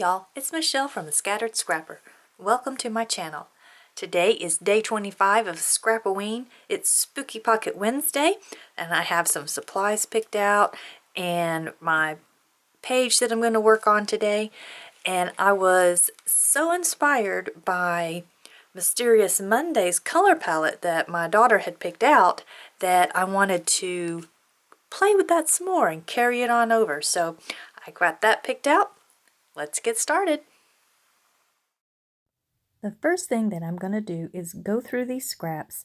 y'all, it's Michelle from the Scattered Scrapper. Welcome to my channel. Today is day 25 of Scrap-O-Ween. It's Spooky Pocket Wednesday, and I have some supplies picked out and my page that I'm going to work on today. And I was so inspired by Mysterious Monday's color palette that my daughter had picked out that I wanted to play with that some more and carry it on over. So I got that picked out. Let's get started. The first thing that I'm going to do is go through these scraps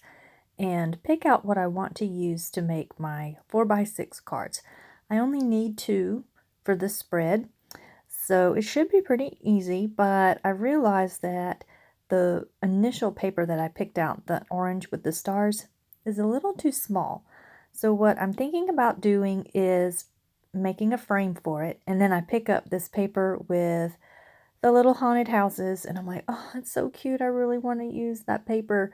and pick out what I want to use to make my 4x6 cards. I only need 2 for this spread, so it should be pretty easy, but I realized that the initial paper that I picked out, the orange with the stars, is a little too small. So what I'm thinking about doing is making a frame for it, and then I pick up this paper with the little haunted houses, and I'm like, oh, it's so cute. I really want to use that paper.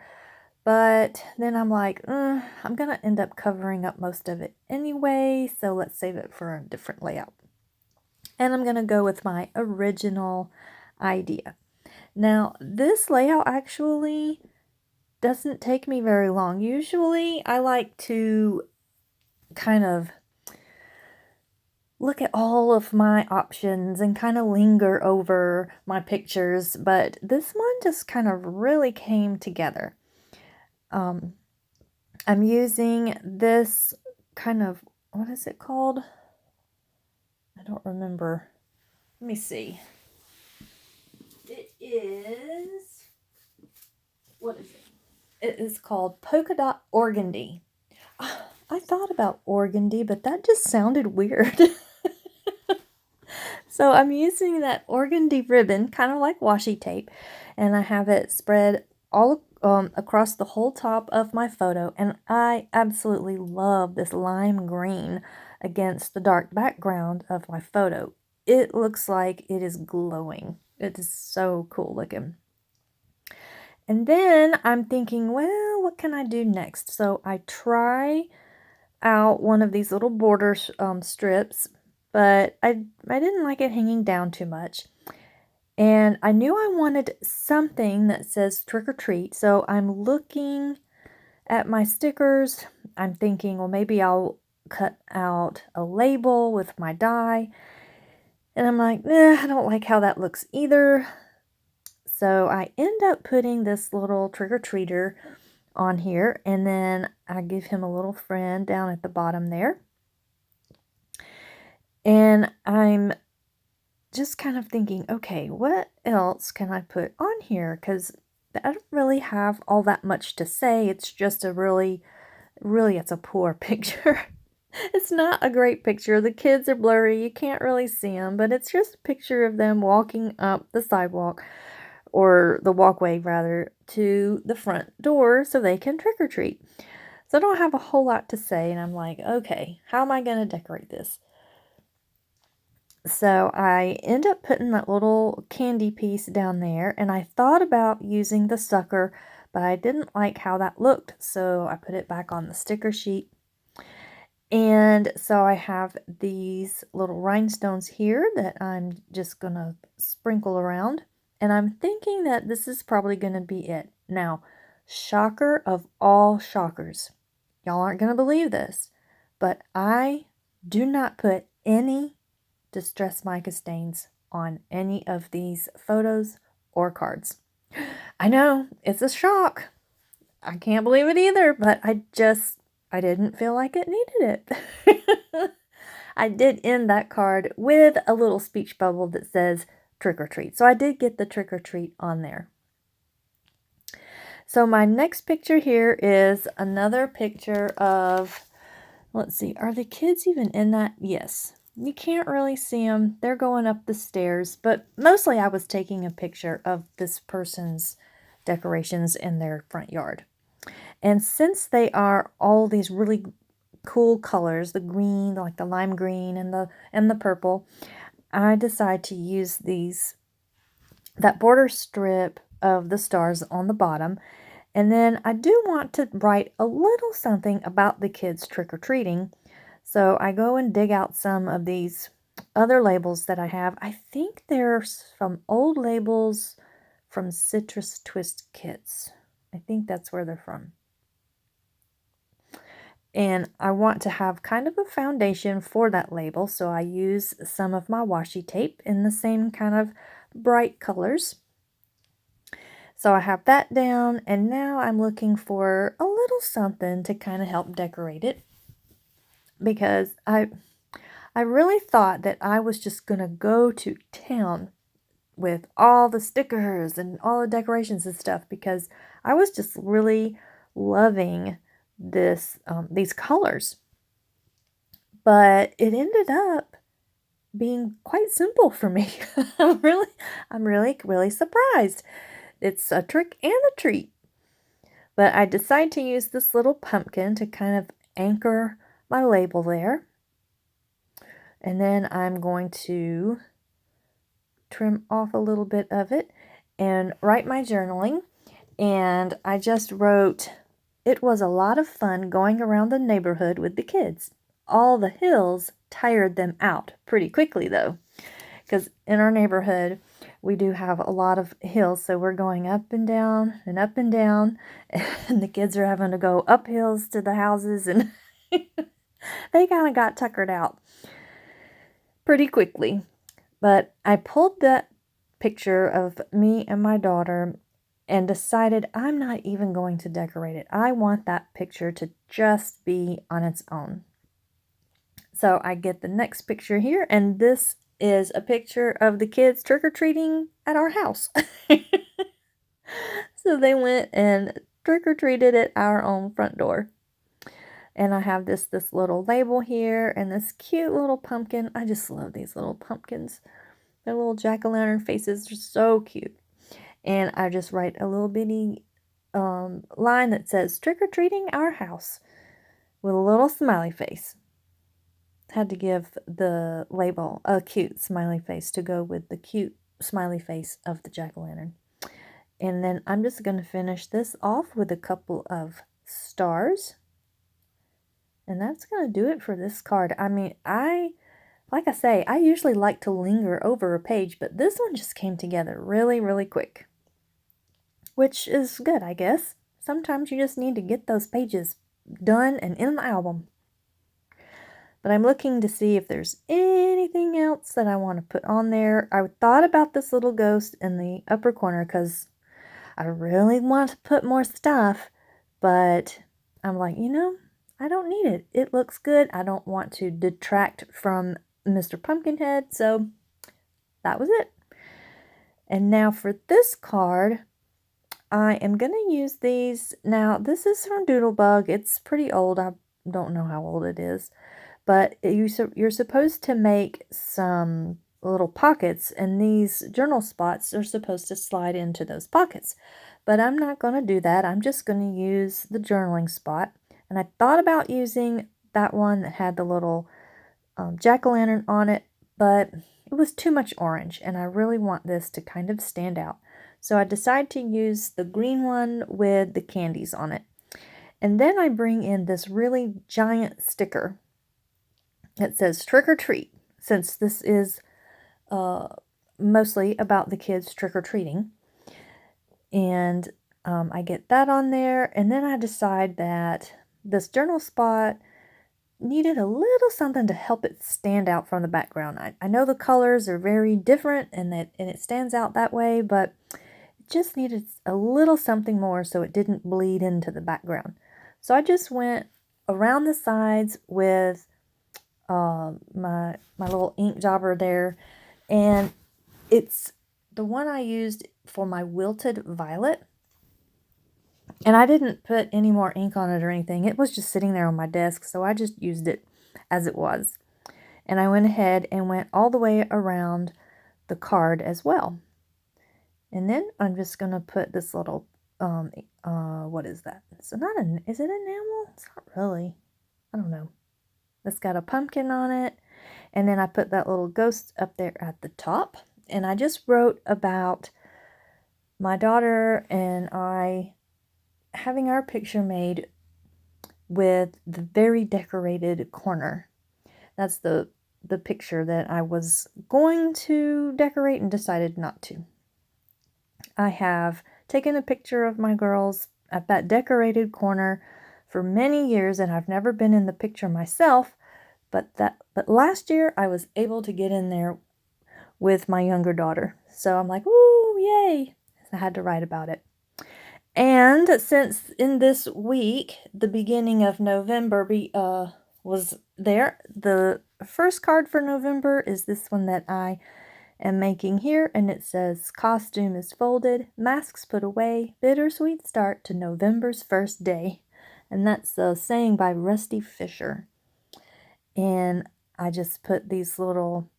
But then I'm like, I'm going to end up covering up most of it anyway, so let's save it for a different layout. And I'm going to go with my original idea. Now, this layout actually doesn't take me very long. Usually, I like to kind of look at all of my options and kind of linger over my pictures, but this one just kind of really came together. I'm using this kind of, what is it called? I don't remember. Let me see. It is, what is it? It is called Polka Dot Organdy. I thought about organdy, but that just sounded weird. So I'm using that organdy ribbon, kind of like washi tape, and I have it spread all across the whole top of my photo, and I absolutely love this lime green against the dark background of my photo. It looks like it is glowing. It is so cool looking. And then I'm thinking, well, what can I do next? So I try out one of these little border strips, but I didn't like it hanging down too much. And I knew I wanted something that says trick or treat, so I'm looking at my stickers. I'm thinking, well, maybe I'll cut out a label with my die. And I'm like, I don't like how that looks either. So I end up putting this little trick-or-treater on here, and then I give him a little friend down at the bottom there. And I'm just kind of thinking, okay, what else can I put on here? Because I don't really have all that much to say. It's just a really, it's a poor picture. It's not a great picture. The kids are blurry. You can't really see them, but it's just a picture of them walking up the sidewalk, or the walkway rather, to the front door so they can trick or treat. So I don't have a whole lot to say, and I'm like, okay, how am I going to decorate this? So I end up putting that little candy piece down there, and I thought about using the sucker, but I didn't like how that looked, so I put it back on the sticker sheet. And so I have these little rhinestones here that I'm just going to sprinkle around, and I'm thinking that this is probably going to be it. Now, shocker of all shockers, y'all aren't going to believe this, but I do not put any Distress Mica stains on any of these photos or cards. I know, it's a shock. I can't believe it either, but I didn't feel like it needed it. I did end that card with a little speech bubble that says trick or treat. So I did get the trick or treat on there. So my next picture here is another picture of, let's see, are the kids even in that? Yes. You can't really see them. They're going up the stairs, but mostly I was taking a picture of this person's decorations in their front yard. And since they are all these really cool colors, the green, like the lime green and the purple, I decided to use that border strip of the stars on the bottom. And then I do want to write a little something about the kids trick-or-treating. So I go and dig out some of these other labels that I have. I think they're from old labels from Citrus Twist Kits. I think that's where they're from. And I want to have kind of a foundation for that label, so I use some of my washi tape in the same kind of bright colors. So I have that down, and now I'm looking for a little something to kind of help decorate it, because I really thought that I was just going to go to town with all the stickers and all the decorations and stuff, because I was just really loving these colors. But it ended up being quite simple for me. I'm really surprised. It's a trick and a treat. But I decided to use this little pumpkin to kind of anchor my label there. And then I'm going to trim off a little bit of it and write my journaling. And I just wrote, "It was a lot of fun going around the neighborhood with the kids. All the hills tired them out pretty quickly though." Because in our neighborhood, we do have a lot of hills, so we're going up and down and up and down, and the kids are having to go up hills to the houses, and they kind of got tuckered out pretty quickly. But I pulled that picture of me and my daughter and decided I'm not even going to decorate it. I want that picture to just be on its own. So I get the next picture here, and this is a picture of the kids trick-or-treating at our house. So they went and trick-or-treated at our own front door. And I have this little label here and this cute little pumpkin. I just love these little pumpkins. Their little jack-o'-lantern faces are so cute. And I just write a little bitty line that says, "Trick-or-treating our house," with a little smiley face. Had to give the label a cute smiley face to go with the cute smiley face of the jack-o'-lantern. And then I'm just going to finish this off with a couple of stars. And that's going to do it for this card. I mean, like I say, I usually like to linger over a page, but this one just came together really quick. Which is good, I guess. Sometimes you just need to get those pages done and in the album. But I'm looking to see if there's anything else that I want to put on there. I thought about this little ghost in the upper corner because I really want to put more stuff. But I'm like, I don't need it. It looks good. I don't want to detract from Mr. Pumpkinhead. So that was it. And now for this card, I am going to use these. Now, this is from Doodlebug. It's pretty old. I don't know how old it is. But you're supposed to make some little pockets, and these journal spots are supposed to slide into those pockets. But I'm not going to do that. I'm just going to use the journaling spot. And I thought about using that one that had the little jack-o'-lantern on it, but it was too much orange, and I really want this to kind of stand out. So I decided to use the green one with the candies on it. And then I bring in this really giant sticker. It says "Trick or Treat," since this is mostly about the kids trick-or-treating. And I get that on there, and then I decide that this journal spot needed a little something to help it stand out from the background. I know the colors are very different and it stands out that way, but it just needed a little something more so it didn't bleed into the background. So I just went around the sides with my little ink jobber there, and it's the one I used for my wilted violet, and I didn't put any more ink on it or anything. It was just sitting there on my desk, so I just used it as it was. And I went ahead and went all the way around the card as well. And then I'm just going to put this little what is that? Is it enamel? It's not really. I don't know. It's got a pumpkin on it. And then I put that little ghost up there at the top. And I just wrote about my daughter and I having our picture made with the very decorated corner. That's the the picture that I was going to decorate and decided not to. I have taken a picture of my girls at that decorated corner for many years, and I've never been in the picture myself, but last year I was able to get in there with my younger daughter. So I'm like, "Ooh, yay." I had to write about it. And since in this week, the beginning of November was there, the first card for November is this one that I am making here, and it says, "Costume is folded, masks put away, bittersweet start to November's first day." And that's a saying by Rusty Fisher. And I just put these little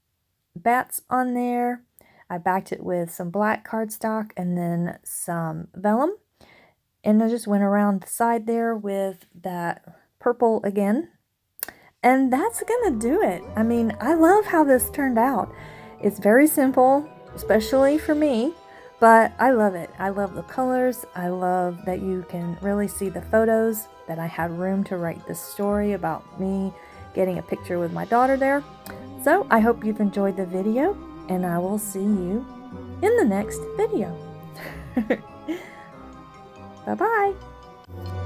bats on there. I backed it with some black cardstock and then some vellum. And I just went around the side there with that purple again. And that's gonna do it. I mean, I love how this turned out. It's very simple, especially for me, but I love it. I love the colors. I love that you can really see the photos, that I had room to write this story about me getting a picture with my daughter there. So I hope you've enjoyed the video, and I will see you in the next video. Bye-bye.